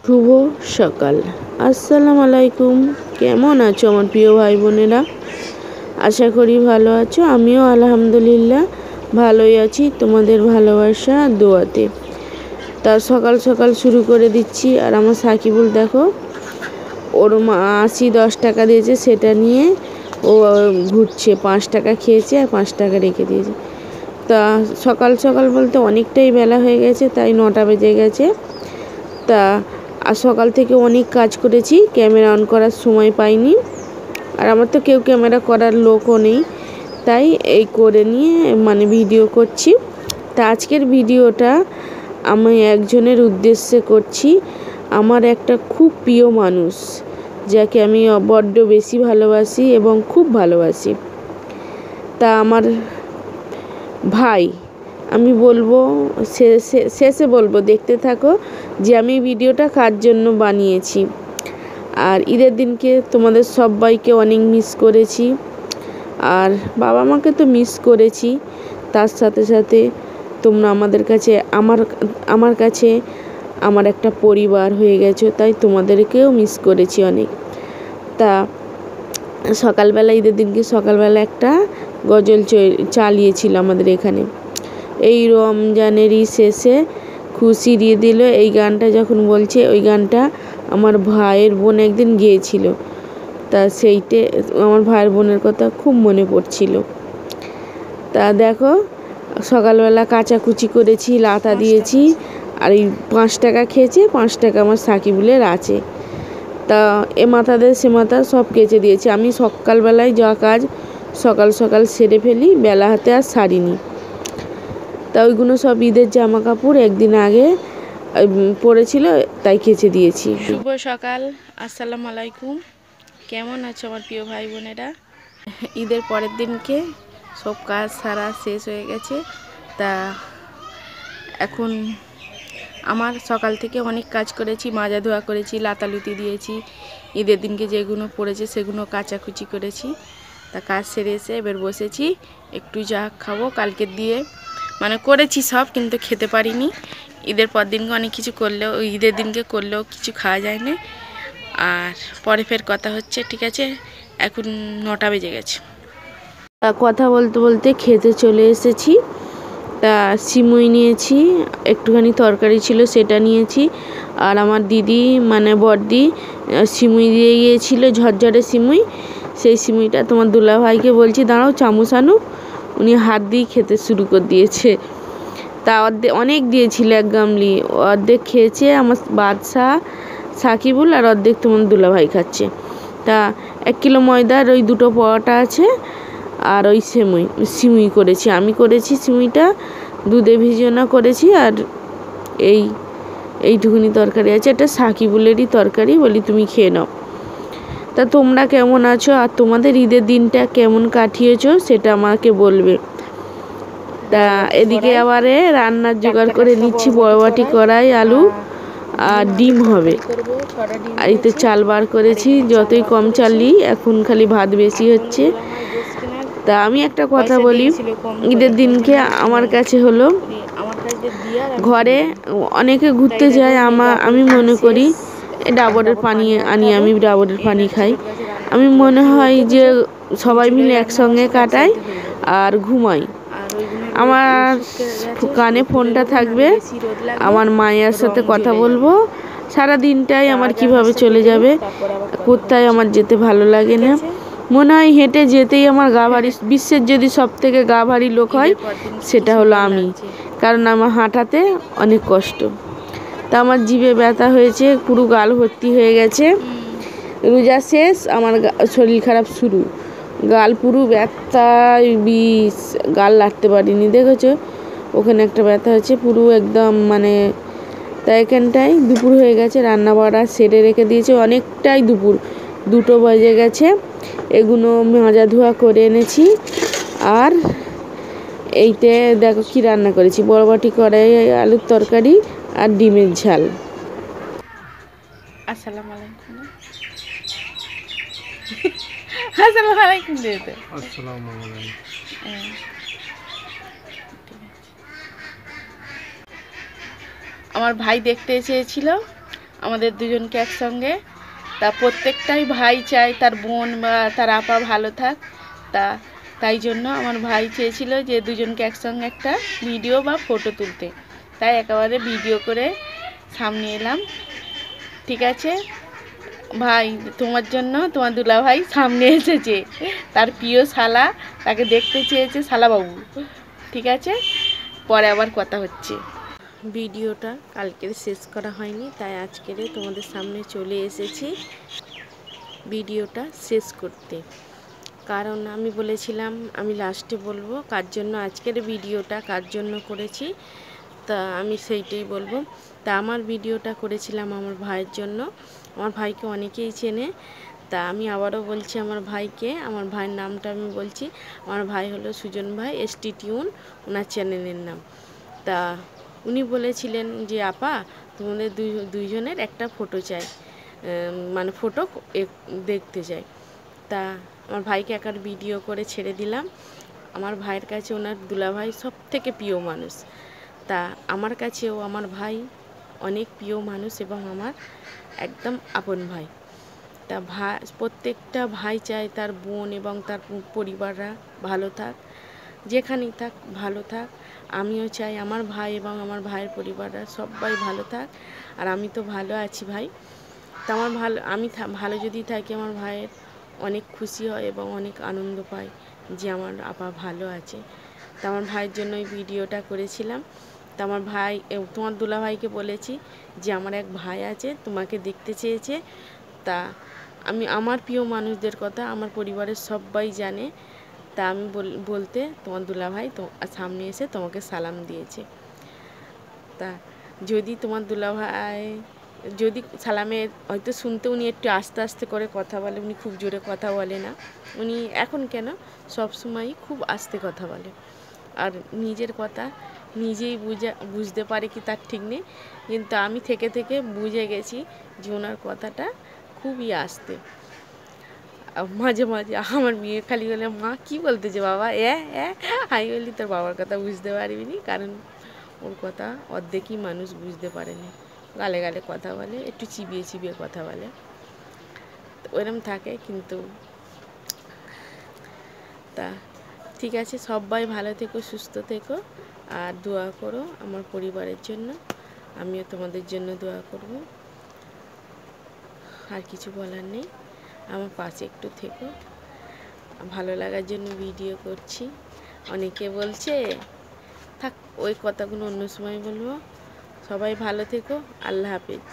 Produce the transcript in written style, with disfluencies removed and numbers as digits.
শুভ সকাল। আসসালামু আলাইকুম। কেমন আছো আমার প্রিয় ভাই বোনেরা? আশা করি ভালো আছো। আমিও আলহামদুলিল্লাহ ভালোই আছি, তোমাদের ভালোবাসা দোয়াতে। তা সকাল সকাল শুরু করে দিচ্ছি। আর আমার সাকিবুল দেখো, ওর মা 10 টাকা দিয়েছে, সেটা নিয়ে ও ঘুরছে। 5 টাকা খেয়েছে আর 5 টাকা রেখে দিয়েছে। তা সকাল সকাল বলতে অনেকটাই বেলা হয়ে গেছে, তাই 9টা বেজে গেছে। তা আর সকাল থেকে অনেক কাজ করেছি, ক্যামেরা অন করার সময় পাইনি। আর আমার তো কেউ ক্যামেরা করার লোকও নেই, তাই এই করে নিয়ে ভিডিও করছি। তা আজকের ভিডিওটা আমি একজনের উদ্দেশ্যে করছি, আমার একটা খুব প্রিয় মানুষ, যাকে আমি বড্ড বেশি ভালোবাসি এবং খুব ভালোবাসি। তা আমার ভাই, আমি বলবো শেষে বলবো, দেখতে থাকো যে আমি ভিডিওটা কার জন্য বানিয়েছি। আর ঈদের দিনকে তোমাদের সবাইকে অনেক মিস করেছি, আর বাবা মাকে তো মিস করেছি, তার সাথে সাথে তোমরা আমাদের কাছে আমার কাছে আমার একটা পরিবার হয়ে গেছো, তাই তোমাদেরকেও মিস করেছি অনেক। তা সকালবেলা, ঈদের দিনকে সকালবেলা একটা গজল চালিয়েছিল আমাদের এখানে। এই রমজানেরই শেষে খুশি দিয়ে দিল, এই গানটা যখন বলছে, ওই গানটা আমার ভাইয়ের বোন একদিন গিয়েছিল। তা সেইটে আমার ভাইয়ের বোনের কথা খুব মনে পড়ছিল। তা দেখো, সকালবেলা কাচাকুচি করেছি, লাতা দিয়েছি, আর এই 5 টাকা খেয়েছে, 5 টাকা আমার সাকিবুলের আছে। তা এ মাথা দিয়ে সে মাথা সব কেচে দিয়েছি। আমি সকালবেলায় যা কাজ সকাল সকাল সেরে ফেলি, বেলা হাতে আর সারিনি। তা ওইগুলো সব ঈদের জামা কাপড় একদিন আগে পড়েছিল, তাই কেচে দিয়েছি। শুভ সকাল, আসসালামু আলাইকুম। কেমন আছো আমার প্রিয় ভাই বোনেরা? ঈদের পরের দিনকে সব কাজ সারা শেষ হয়ে গেছে। তা এখন আমার সকাল থেকে অনেক কাজ করেছি, মাজা ধোয়া করেছি, লাতালুতি দিয়েছি, ঈদের দিনকে যেগুলো পড়েছে সেগুলো কাচাকুচি করেছি। তা কাজ সেরে এসে এবার বসেছি, একটু যা খাবো। কালকের দিয়ে করেছি সব, কিন্তু খেতে পারিনি। ঈদের পর দিনকে অনেক কিছু করলেও, ঈদের দিনকে করলেও কিছু খাওয়া যায় না। আর পরে ফের কথা হচ্ছে, ঠিক আছে? এখন 9টা বেজে গেছে। তা কথা বলতে বলতে খেতে চলে এসেছি। তা সিমুই নিয়েছি, একটুখানি তরকারি ছিল সেটা নিয়েছি। আর আমার দিদি বড়দি সিমুই দিয়ে গিয়েছিল, ঝরঝরে সিমুই। সেই সিমুইটা তোমার দুলাভাইকে বলছি দাঁড়াও চামচ আনো, উনি হাত দিয়ে খেতে শুরু করে দিয়েছে। তা অনেক দিয়েছিল, 1 গামলি। অর্ধেক খেয়েছে আমার বাদশা, সাকিবুল, আর অর্ধেক তোমার দুলাভাই খাচ্ছে। তা 1 কিলো ময়দার ওই 2টো পরোটা আছে, আর ওই সিমুই করেছি। আমি করেছি সিমুইটা, দুধে ভিজানো করেছি। আর এইটুকুনি তরকারি আছে, এটা সাকিবুলেরই তরকারি, বলি তুমি খেয়ে নাও। তা তোমরা কেমন আছো, আর তোমাদের ঈদের দিনটা কেমন কাটিয়েছো সেটা আমাকে বলবে। তা এদিকে আবারে রান্নার জোগাড় করে নিচ্ছি, বড়বাটি কড়াই, আলু আর ডিম হবে। আর এতে চাল বার করেছি, যতই কম চাল নিই, এখন খালি ভাত বেশি হচ্ছে। তা আমি একটা কথা বলি, ঈদের দিনকে আমার কাছে হলো, ঘরে অনেকে ঘুরতে যায়, আমি মনে করি ডাবরের পানি আনি, আমি ডাবরের পানি খাই। আমি মনে হয় যে সবাই মিলে একসঙ্গে কাটাই আর ঘুমাই। আমার কানে ফোনটা থাকবে, আমার মায়ের সাথে কথা বলবো। সারা দিনটাই আমার কিভাবে চলে যাবে, কোথায় আমার যেতে ভালো লাগে না। মনে হয় হেঁটে যেতেই আমার গা ভারী। বিশ্বের যদি সব থেকে গা ভারী লোক হয়, সেটা হলো আমি, কারণ আমার হাঁটাতে অনেক কষ্ট। তা আমার জিভে ব্যথা হয়েছে, পুরো গাল ভর্তি হয়ে গেছে। রোজা শেষ, আমার শরীর খারাপ শুরু, গাল পুরো ব্যথা, বিষ, গাল লাগতে পারিনি, দেখেছো ওখানে একটা ব্যথা হয়েছে পুরো একদম। তাই এখানটায় দুপুর হয়ে গেছে, রান্না বাড়া সেরে রেখে দিয়েছে, অনেকটাই দুপুর, 2টো বেজে গেছে। এগুলো মাজা ধোয়া করে এনেছি। আর এইতে দেখো কি রান্না করেছি, বড়বাটি কড়াই, আলুর তরকারি আর ডিমের ঝাল। আসসালামু আলাইকুম। আসসালামু আলাইকুম দিতে। আসসালামু আলাইকুম। আমার ভাই দেখতে এসেছিল, আমাদের দুজনকে একসঙ্গে। তা প্রত্যেকটাই ভাই চায় তার বোন বা তার আপা ভালো থাক। তাই জন্য আমার ভাই চেয়েছিল যে দুজনকে একসঙ্গে একটা ভিডিও বা ফটো তুলতে, তাই একেবারে ভিডিও করে সামনে এলাম। ঠিক আছে ভাই, তোমার জন্য তোমার দুলাভাই সামনে এসেছে, তার প্রিয় শালা তাকে দেখতে চেয়েছে শালাবাবু। ঠিক আছে, পরে আবার কথা হচ্ছে। ভিডিওটা কালকের শেষ করা হয়নি, তাই আজকের তোমাদের সামনে চলে এসেছি ভিডিওটা শেষ করতে। কারণ আমি বলেছিলাম আমি লাস্টে বলবো কার জন্য আজকের ভিডিওটা কার জন্য করেছি, তা আমি সেইটাই বলবো। তা আমার ভিডিওটা করেছিলাম আমার ভাইয়ের জন্য। আমার ভাইকে অনেকেই চেনে, তা আমি আবারও বলছি আমার ভাইকে, আমার ভাইয়ের নামটা আমি বলছি। আমার ভাই হলো সুজন ভাই, ST টিউন ওনার চ্যানেলের নাম। তা উনি বলেছিলেন যে আপা তোমাদের দুইজনের একটা ফটো চাই, মানে ফটো দেখতে চাই। তা আমার ভাইকে একার ভিডিও করে ছেড়ে দিলাম। আমার ভাইয়ের কাছে ওনার দুলাভাই সব থেকে প্রিয় মানুষ, তা আমার কাছেও আমার ভাই অনেক প্রিয় মানুষ এবং আমার একদম আপন ভাই। তা প্রত্যেকটা ভাই চায় তার বোন এবং তার পরিবাররা ভালো থাক, যেখানেই থাক ভালো থাক। আমিও চাই আমার ভাই এবং আমার ভাইয়ের পরিবাররা সবাই ভালো থাক, আর আমি তো ভালো আছি ভাই। তা আমার আমি ভালো যদি থাকি আমার ভাইয়ের অনেক খুশি হয় এবং অনেক আনন্দ পায় যে আমার আপা ভালো আছে। তা আমার ভাইয়ের জন্য এই ভিডিওটা করেছিলাম। তা আমার ভাই, তোমার দুলাভাইকে বলেছি যে আমার এক ভাই আছে তোমাকে দেখতে চেয়েছে। তা আমি আমার প্রিয় মানুষদের কথা আমার পরিবারের সবাই জানে, তা আমি বলতে তোমার দুলাভাই সামনে এসে তোমাকে সালাম দিয়েছে। তা যদি তোমার দুলাভাই যদি সালামের হয়তো শুনতে উনি একটু আস্তে আস্তে করে কথা বলে, উনি খুব জোরে কথা বলে না, উনি এখন কেন সবসময়ই খুব আস্তে কথা বলে, আর নিজের কথা নিজেই বুঝতে পারে কি তার ঠিক নেই, কিন্তু আমি থেকে থেকে বুঝে গেছি যে ওনার কথাটা খুবই আস্তে। মাঝে মাঝে আমার মেয়ে খালি বলে মা কী বলতেছে বাবা, আমি বলি তোর বাবার কথা বুঝতে পারবি নি, কারণ ওর কথা অর্ধেকই মানুষ বুঝতে পারেনি, গালে গালে কথা বলে, একটু চিবিয়ে চিবিয়ে কথা বলে, ওরম থাকে। কিন্তু তা ঠিক আছে, সবাই ভালো থেকো, সুস্থ থেকো, আর দোয়া করো আমার পরিবারের জন্য, আমিও তোমাদের জন্য দোয়া করব। আর কিছু বলার নেই, আমার পাশে একটু থেকো, ভালো লাগার জন্য ভিডিও করছি। অনেকে বলছে থাক, ওই কথাগুলো অন্য সময় বলবো। সবাই ভালো থেকো, আল্লাহ হাফেজ।